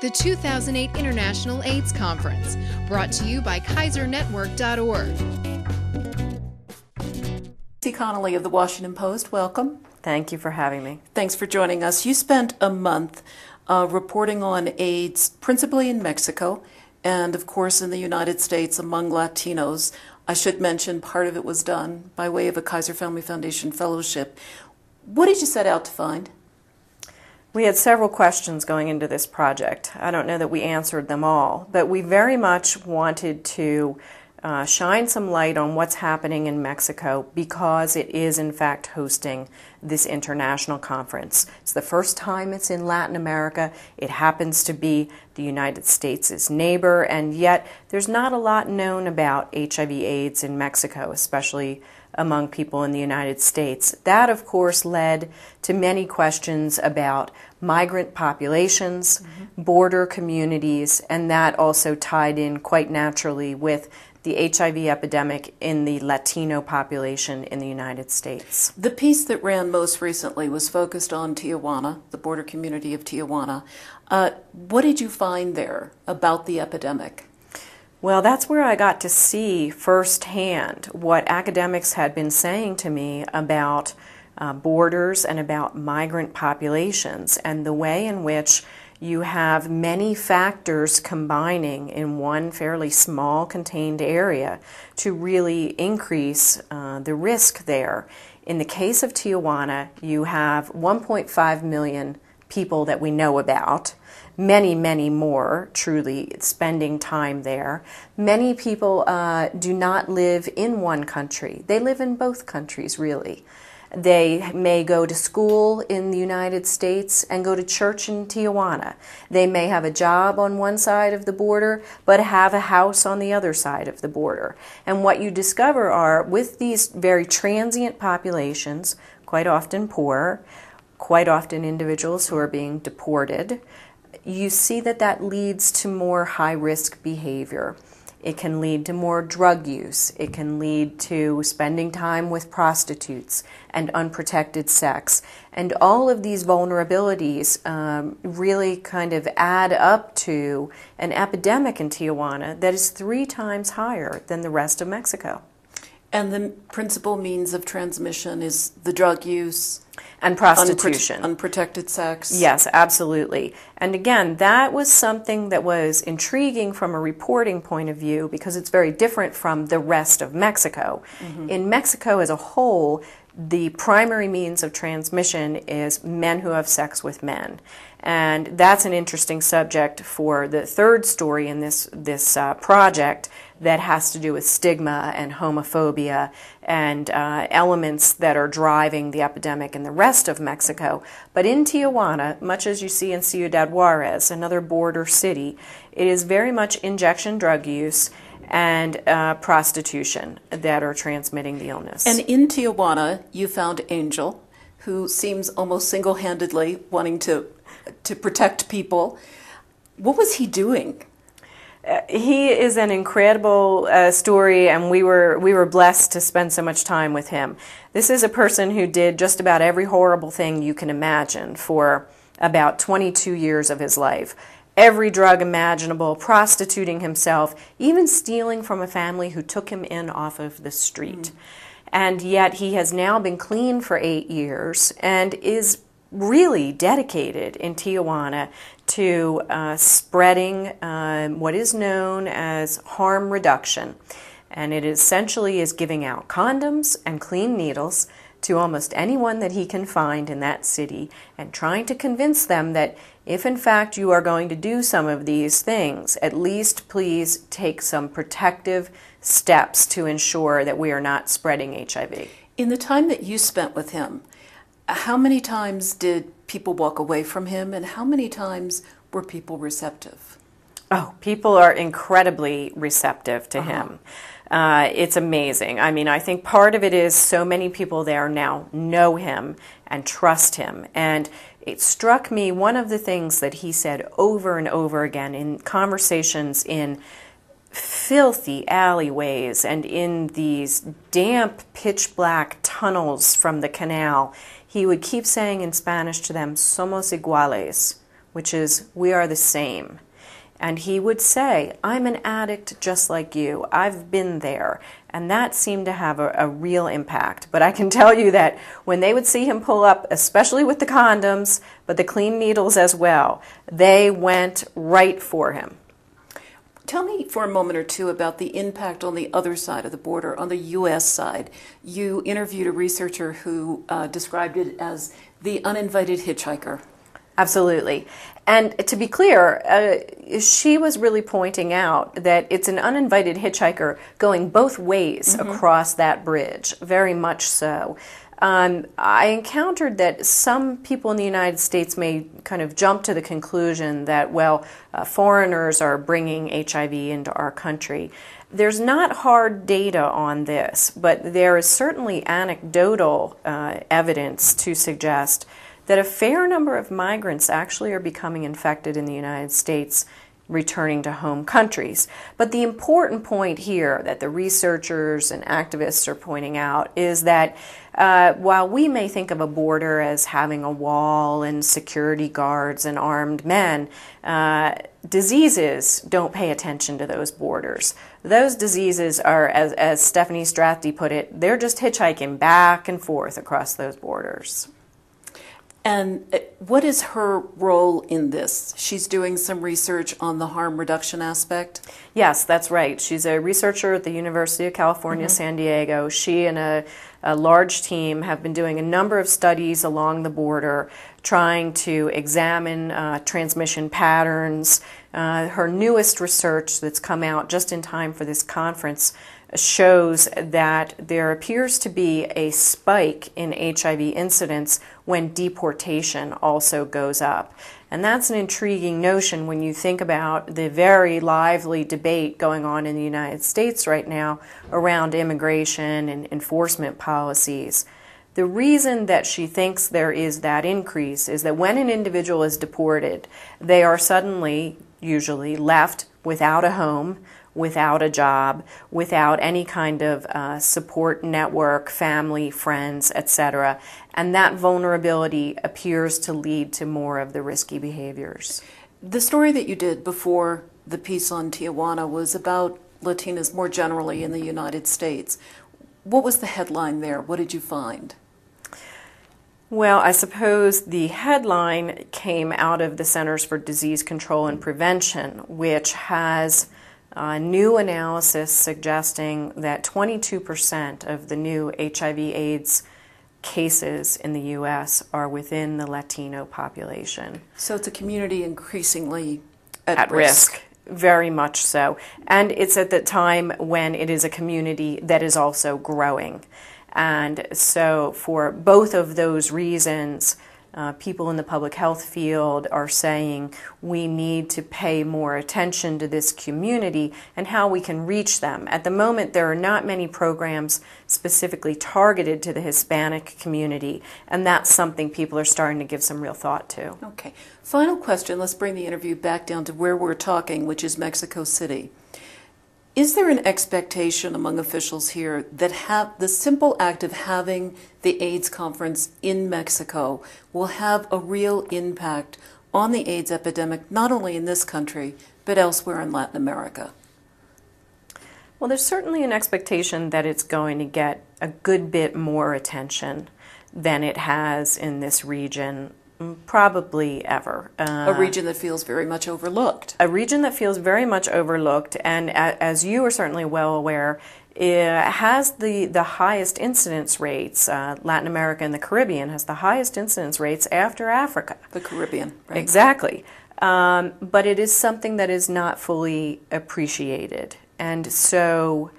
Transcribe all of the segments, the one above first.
the 2008 International AIDS Conference, brought to you by KaiserNetwork.org. Ceci Connolly of the Washington Post, welcome. Thank you for having me. Thanks for joining us. You spent a month reporting on AIDS, principally in Mexico, and of course in the United States among Latinos. I should mention part of it was done by way of a Kaiser Family Foundation fellowship. What did you set out to find? We had several questions going into this project. I don't know that we answered them all, but we very much wanted to shine some light on what's happening in Mexico because it is in fact hosting this international conference. It's the first time it's in Latin America. It happens to be the United States' neighbor, and yet there's not a lot known about HIV/AIDS in Mexico, especially among people in the United States. That, of course, led to many questions about migrant populations, border communities, and that also tied in quite naturally with the HIV epidemic in the Latino population in the United States. The piece that ran most recently was focused on Tijuana, the border community of Tijuana. What did you find there about the epidemic? Well, that's where I got to see firsthand what academics had been saying to me about borders and about migrant populations and the way in which you have many factors combining in one fairly small contained area to really increase the risk there. In the case of Tijuana, you have 1.5 million people that we know about, many, many more truly spending time there. Many people do not live in one country. They live in both countries, really. They may go to school in the United States and go to church in Tijuana. They may have a job on one side of the border, but have a house on the other side of the border. And what you discover are, with these very transient populations, quite often poor, quite often individuals who are being deported, you see that that leads to more high-risk behavior. It can lead to more drug use. It can lead to spending time with prostitutes and unprotected sex. And all of these vulnerabilities really kind of add up to an epidemic in Tijuana that is 3 times higher than the rest of Mexico. And the principal means of transmission is the drug use and prostitution. Unprotected sex. Yes, absolutely. And again, that was something that was intriguing from a reporting point of view because it's very different from the rest of Mexico. In Mexico as a whole, the primary means of transmission is men who have sex with men. And that's an interesting subject for the third story in this project that has to do with stigma and homophobia and elements that are driving the epidemic in the rest of Mexico. But in Tijuana, much as you see in Ciudad Juarez, another border city, it is very much injection drug use and prostitution that are transmitting the illness. And in Tijuana, you found Angel, who seems almost single-handedly wanting to protect people. What was he doing? He is an incredible story, and we were blessed to spend so much time with him. This is a person who did just about every horrible thing you can imagine for about 22 years of his life. Every drug imaginable, prostituting himself, even stealing from a family who took him in off of the street. And yet he has now been clean for 8 years and is really dedicated in Tijuana to spreading what is known as harm reduction. And it essentially is giving out condoms and clean needles to almost anyone that he can find in that city and trying to convince them that if in fact you are going to do some of these things, at least please take some protective steps to ensure that we are not spreading HIV. In the time that you spent with him, how many times did people walk away from him, and how many times were people receptive? Oh, people are incredibly receptive to him. It's amazing. I mean, I think part of it is so many people there now know him and trust him. And it struck me, one of the things that he said over and over again in conversations in filthy alleyways and in these damp, pitch-black tunnels from the canal, he would keep saying in Spanish to them, "Somos iguales." which is, we are the same. And he would say, I'm an addict just like you. I've been there. And that seemed to have a real impact. But I can tell you that when they would see him pull up, especially with the condoms, but the clean needles as well, they went right for him. Tell me for a moment or two about the impact on the other side of the border, on the U.S. side. You interviewed a researcher who described it as the uninvited hitchhiker. Absolutely. And to be clear, she was really pointing out that it's an uninvited hitchhiker going both ways across that bridge, very much so. I encountered that some people in the United States may kind of jump to the conclusion that, well, foreigners are bringing HIV into our country. There's not hard data on this, but there is certainly anecdotal evidence to suggest that a fair number of migrants actually are becoming infected in the United States, returning to home countries. But the important point here that the researchers and activists are pointing out is that while we may think of a border as having a wall and security guards and armed men, diseases don't pay attention to those borders. Those diseases are, as Stephanie Strathdee put it, they're just hitchhiking back and forth across those borders. And what is her role in this? She's doing some research on the harm reduction aspect? Yes, that's right. She's a researcher at the University of California, San Diego. She and a large team have been doing a number of studies along the border, trying to examine transmission patterns. Her newest research that's come out just in time for this conference shows that there appears to be a spike in HIV incidence when deportation also goes up. And that's an intriguing notion when you think about the very lively debate going on in the United States right now around immigration and enforcement policies. The reason that she thinks there is that increase is that when an individual is deported, they are suddenly, usually, left without a home, without a job, without any kind of support network, family, friends, etc. And that vulnerability appears to lead to more of the risky behaviors. The story that you did before the piece on Tijuana was about Latinas more generally in the United States. What was the headline there? What did you find? Well, I suppose the headline came out of the Centers for Disease Control and Prevention, which has new analysis suggesting that 22% of the new HIV/AIDS cases in the U.S. are within the Latino population. So it's a community increasingly at risk. Very much so. And it's at the time when it is a community that is also growing. And so for both of those reasons, people in the public health field are saying we need to pay more attention to this community and how we can reach them. At the moment, there are not many programs specifically targeted to the Hispanic community, and that's something people are starting to give some real thought to. Okay. Final question. Let's bring the interview back down to where we're talking, which is Mexico City. Is there an expectation among officials here that the simple act of having the AIDS conference in Mexico will have a real impact on the AIDS epidemic, not only in this country, but elsewhere in Latin America? Well, there's certainly an expectation that it's going to get a good bit more attention than it has in this region, probably ever. A region that feels very much overlooked. A region that feels very much overlooked, and as you are certainly well aware, it has the highest incidence rates. Latin America and the Caribbean has the highest incidence rates after Africa. The Caribbean, right? Exactly. But it is something that is not fully appreciated. And so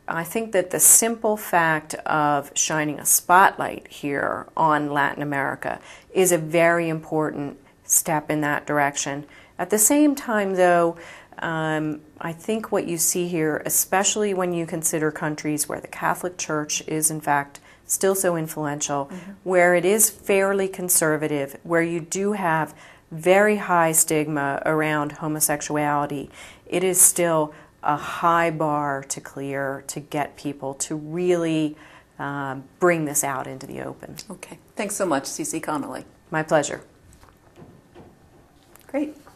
I think that the simple fact of shining a spotlight here on Latin America is a very important step in that direction. At the same time, though, I think what you see here, especially when you consider countries where the Catholic Church is, in fact, still so influential, where it is fairly conservative, where you do have very high stigma around homosexuality, it is still a high bar to clear to get people to really bring this out into the open. Okay. Thanks so much, Ceci Connolly. My pleasure. Great.